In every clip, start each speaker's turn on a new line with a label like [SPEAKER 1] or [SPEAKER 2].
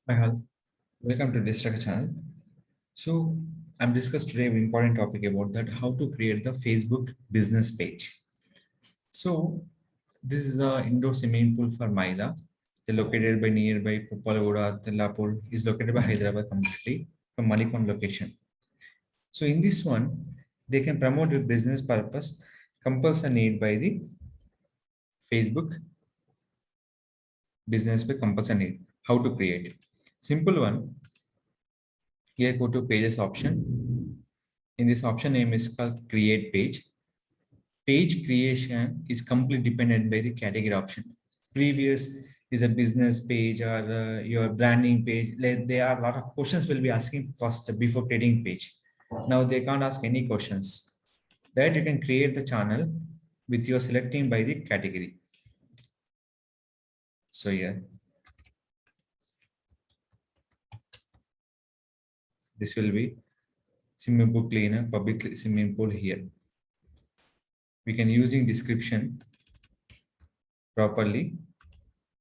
[SPEAKER 1] Hi, Hal. Welcome to Distract channel. So, I'm discussed today an important topic about that how to create the Facebook business page. So, this is the indoor swimming pool for Maila. They're located by nearby Puppalagoda, Tellapur is located by Hyderabad completely from Malikon location. So, in this one, they can promote your business purpose compulsory need by the Facebook business by compulsory need. How to create? Simple one. Here go to pages option. In this option name is called create page. Page creation is completely dependent by the category option. Previous is a business page or your branding page. Like, there are a lot of questions will be asking first before creating page. Now they can't ask any questions. That you can create the channel with your selecting by the category. So here, this will be swimming pool cleaner, public swimming pool here. We can using description properly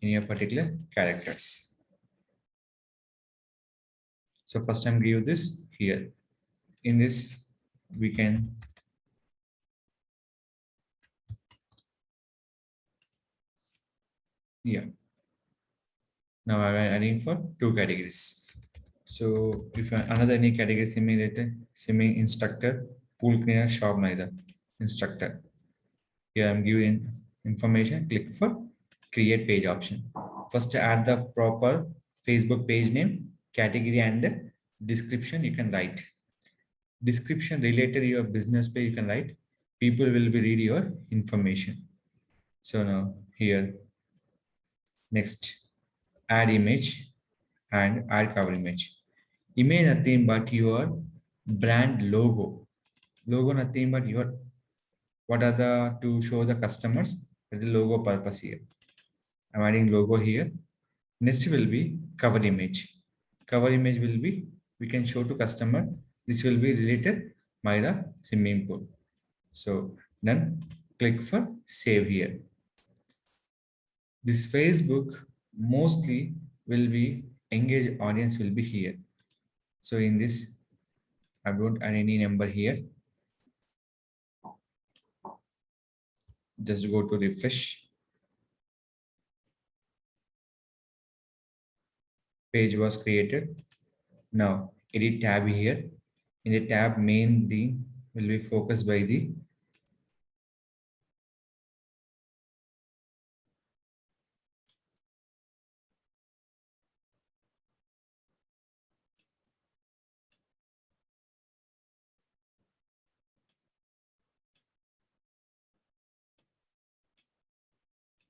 [SPEAKER 1] in your particular characters. So first time give this here. In this, we can yeah. Now I'm adding for two categories. So if another any category simulated, swimming instructor, pool cleaner, shop neither, instructor. Here I'm giving information. Click for create page option. First add the proper Facebook page name, category and description you can write. Description related to your business page you can write. People will be read your information. So now here, next, add image and add cover image. Image nothing but your brand logo. Logo nothing but your, what are the, to show the customers the logo purpose here. I'm adding logo here. Next will be cover image. Cover image will be, we can show to customer, this will be related Myra swimming pool. So then click for save here. This Facebook mostly will be engaged audience will be here. So in this, I don't add any number here. Just go to refresh. Page was created. Now edit tab here. In the tab main thing will be focused by the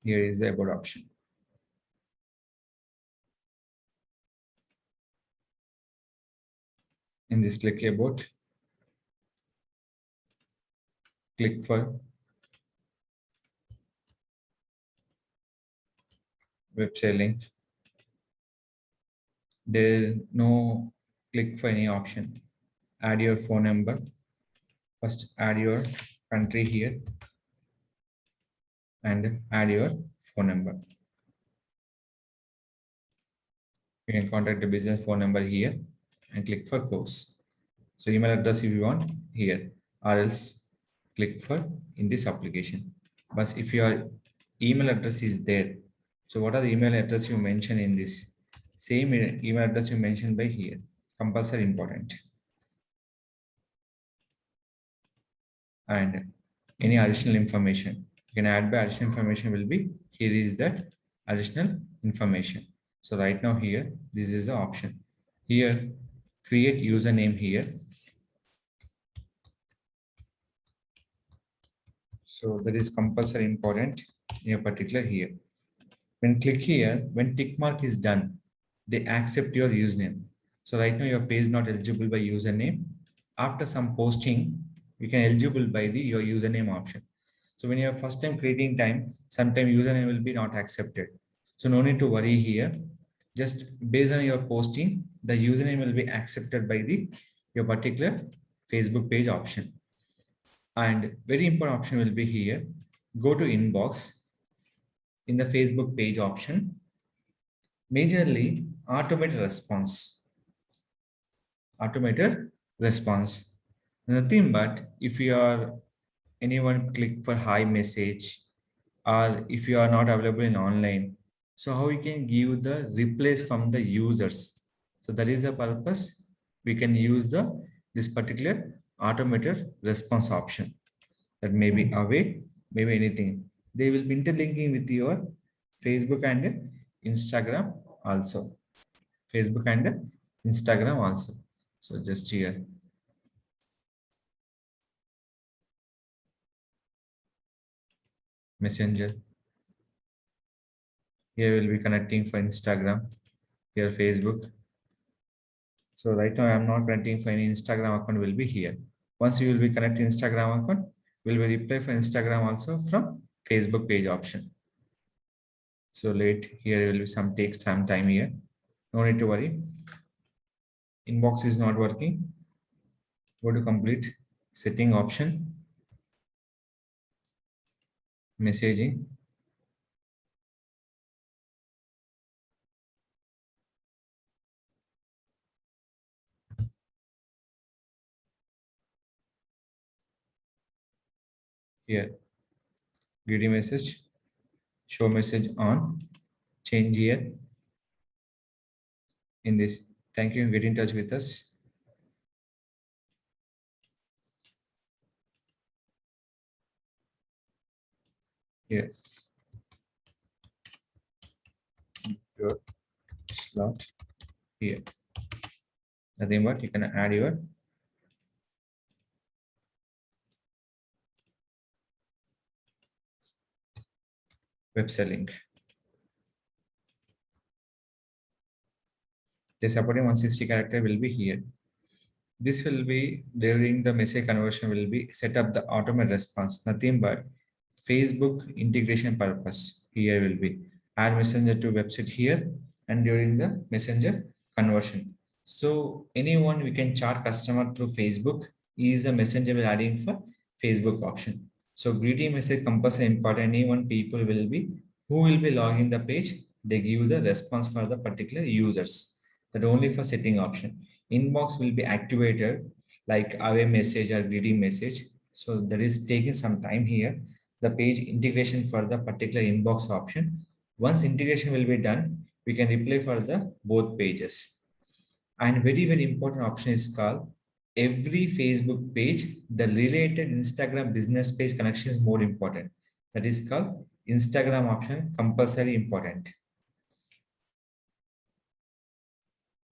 [SPEAKER 1] here is the about option. In this click about, click for website link. There no click for any option. Add your phone number. First add your country here and add your phone number. You can contact the business phone number here and click for close. So email address if you want here, or else click for in this application. But if your email address is there, so what are the email address you mention in this? Same email address you mentioned by here, compulsory important. And any additional information you can add by additional information will be here is that additional information. So right now here, this is the option. Here, create username here. So that is compulsory important in a particular here. When click here, when tick mark is done, they accept your username. So right now your page is not eligible by username. After some posting, you can eligible by the your username option. So when you are first time creating time, sometime username will be not accepted. So no need to worry here. Just based on your posting, the username will be accepted by the your particular Facebook page option. And very important option will be here. Go to inbox in the Facebook page option. Majorly automated response. Automated response. Nothing but if you are anyone click for hi message, or if you are not available in online, so how we can give the replace from the users. So that is the purpose we can use the this particular automated response option. That may be away, maybe anything. They will be interlinking with your Facebook and Instagram also. Facebook and Instagram also. So just here, Messenger. Here we'll be connecting for Instagram. Here Facebook. So right now I'm not connecting for any Instagram account will be here. Once you will be connecting Instagram account, will be reply for Instagram also from Facebook page option. So late here will be some take some time here. No need to worry. Inbox is not working. Go to complete setting option, messaging. Here, greeting message, show message on, change here in this. Thank you. Get in touch with us. Here, your slot here. Nothing but you can add your website link. The supporting 160 character will be here. This will be during the message conversion will be set up the automated response, nothing but Facebook integration purpose. Here will be add messenger to website here and during the messenger conversion. So anyone we can chat customer through Facebook is a messenger will adding for Facebook option. So greeting message compulsory important. Anyone people will be who will be logging the page, they give the response for the particular users. That only for setting option. Inbox will be activated like away message or greeting message. So that is taking some time here. The page integration for the particular inbox option. Once integration will be done, we can reply for the both pages. And very important option is called every Facebook page, the related Instagram business page connection is more important. That is called Instagram option, compulsory important.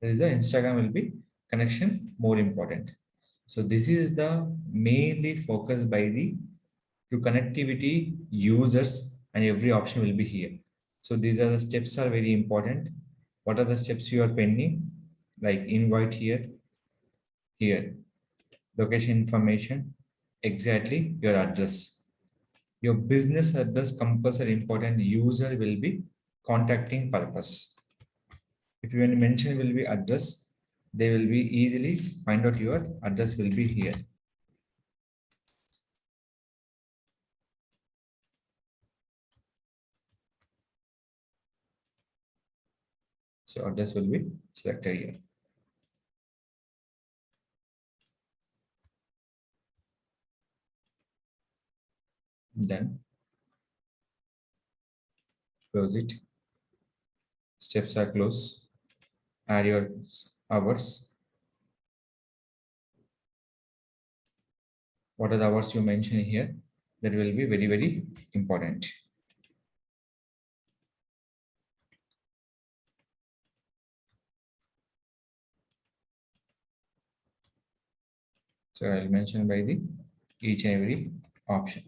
[SPEAKER 1] There is the Instagram will be connection more important. So this is the mainly focused by the to connectivity users and every option will be here. So these are the steps are very important. What are the steps you are pending? Like invite here, location information, exactly your address. Your business address compulsory important user will be contacting purpose. If you mention will be address, they will be easily find out your address will be here. So address will be selected here. Then close it. Steps are closed. Add your hours. What are the hours you mention here? That will be very important. So I'll mention by the each and every option.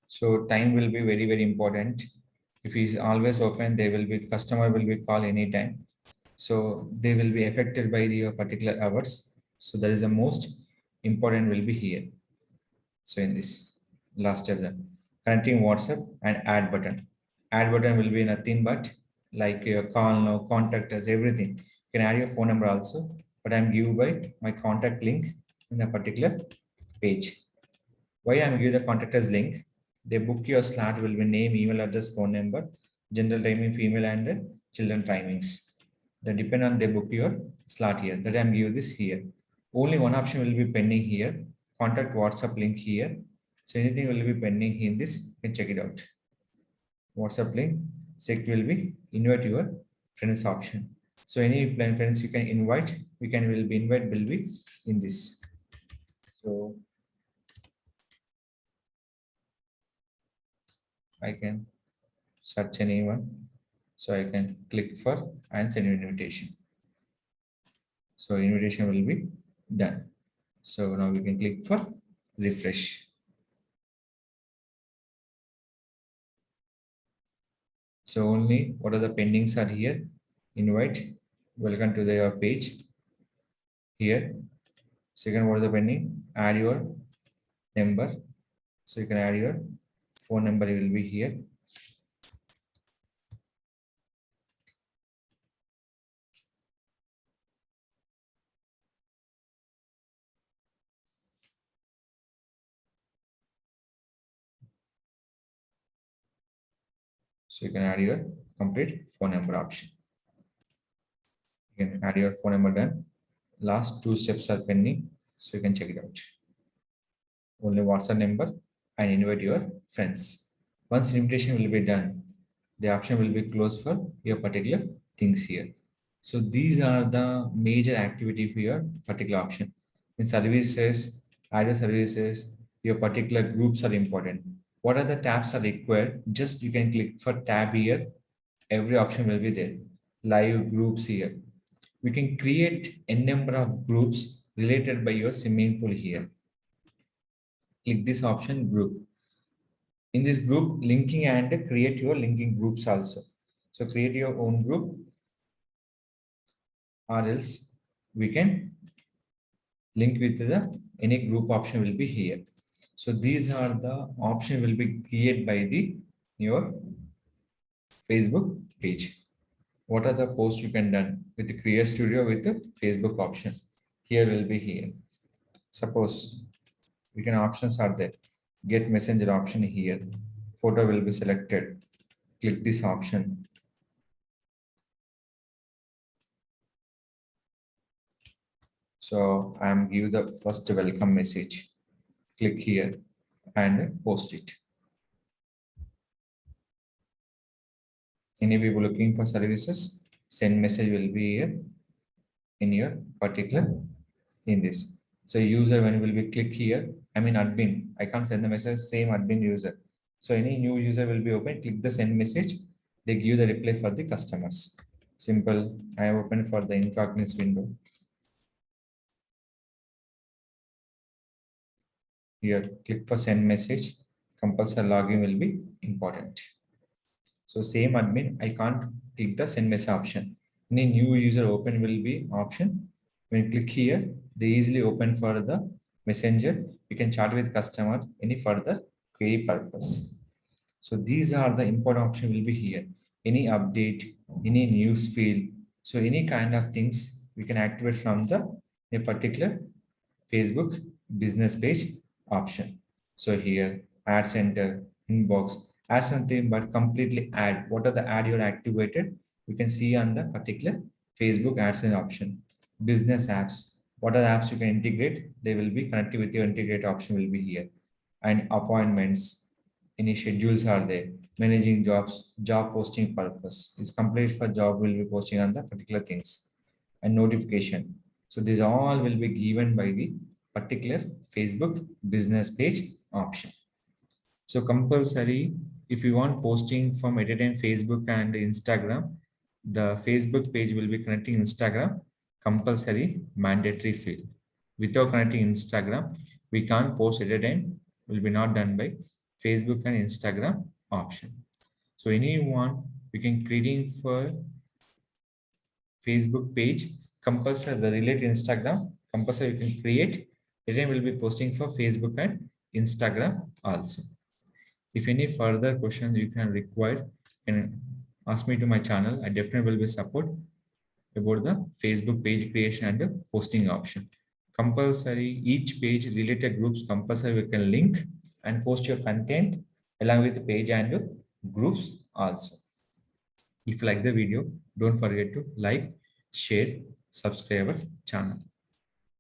[SPEAKER 1] So time will be very important. If he is always open, they will be customer will be call anytime. So they will be affected by the particular hours. So that is the most important will be here. So in this last step, then connecting WhatsApp and add button. Add button will be nothing but like your call now, contact us, everything. You can add your phone number also, but I'm give by my contact link in a particular page. Why I'm give the contact us link? They book your slot will be name, email address, phone number, general timing, female and children timings. That depend on they book your slot here. That I'm give this here. Only one option will be pending here. Contact WhatsApp link here. So anything will be pending in this. You can check it out. WhatsApp link. Sec will be invite your friends option. So any plan friends you can invite. We can will be invite will be in this. So I can search anyone. So I can click for and send an invitation. So invitation will be done. So now we can click for refresh. So only what are the pendings are here. Invite, welcome to your page here. Second, what is the pending? Add your number. So you can add your phone number, it will be here. So you can add your complete phone number option. You can add your phone number done. Last two steps are pending. So you can check it out. Only WhatsApp number and invite your friends. Once invitation will be done, the option will be closed for your particular things here. So these are the major activity for your particular option. In services, other services, your particular groups are important. What are the tabs are required? Just you can click for tab here. Every option will be there. Live groups here. We can create a number of groups related by your swimming pool here. Click this option group. In this group, linking and create your linking groups also. So create your own group, or else we can link with the any group option will be here. So these are the option will be created by the your Facebook page. What are the posts you can done with the Create Studio with the Facebook option? Here will be here. Suppose we can options are there. Get messenger option here. Photo will be selected. Click this option. So I'm give the first welcome message. Click here and post it. Any people looking for services, send message will be here in your particular in this. So user when will be click here, I mean admin, I can't send the message, same admin user. So any new user will be open, click the send message, they give the reply for the customers. Simple. I have opened for the incognito window. Here, click for send message. Compulsory login will be important. So same admin, I can't click the send message option. Any new user open will be option. When you click here, they easily open for the messenger. You can chat with customer any further query purpose. So these are the important option will be here. Any update, any news field. So any kind of things we can activate from the a particular Facebook business page option. So here ad center, inbox, add something but completely add. What are the ad you're activated? You can see on the particular Facebook AdSense option. Business apps. What are the apps you can integrate? They will be connected with your integrate option will be here. And appointments, any schedules are there. Managing jobs, job posting purpose is complete for job will be posting on the particular things. And notification. So these all will be given by the particular Facebook business page option. So compulsory, if you want posting from at a time Facebook and Instagram, the Facebook page will be connecting Instagram, compulsory mandatory field. Without connecting Instagram, we can't post at a time, will be not done by Facebook and Instagram option. So anyone, we can creating for Facebook page, compulsory the related Instagram, compulsory you can create, then will be posting for Facebook and Instagram also. If any further questions you can require, can ask me to my channel. I definitely will be support about the Facebook page creation and the posting option. Compulsory, each page related groups compulsory we can link and post your content along with the page and the groups also. If you like the video, don't forget to like, share, subscribe our channel.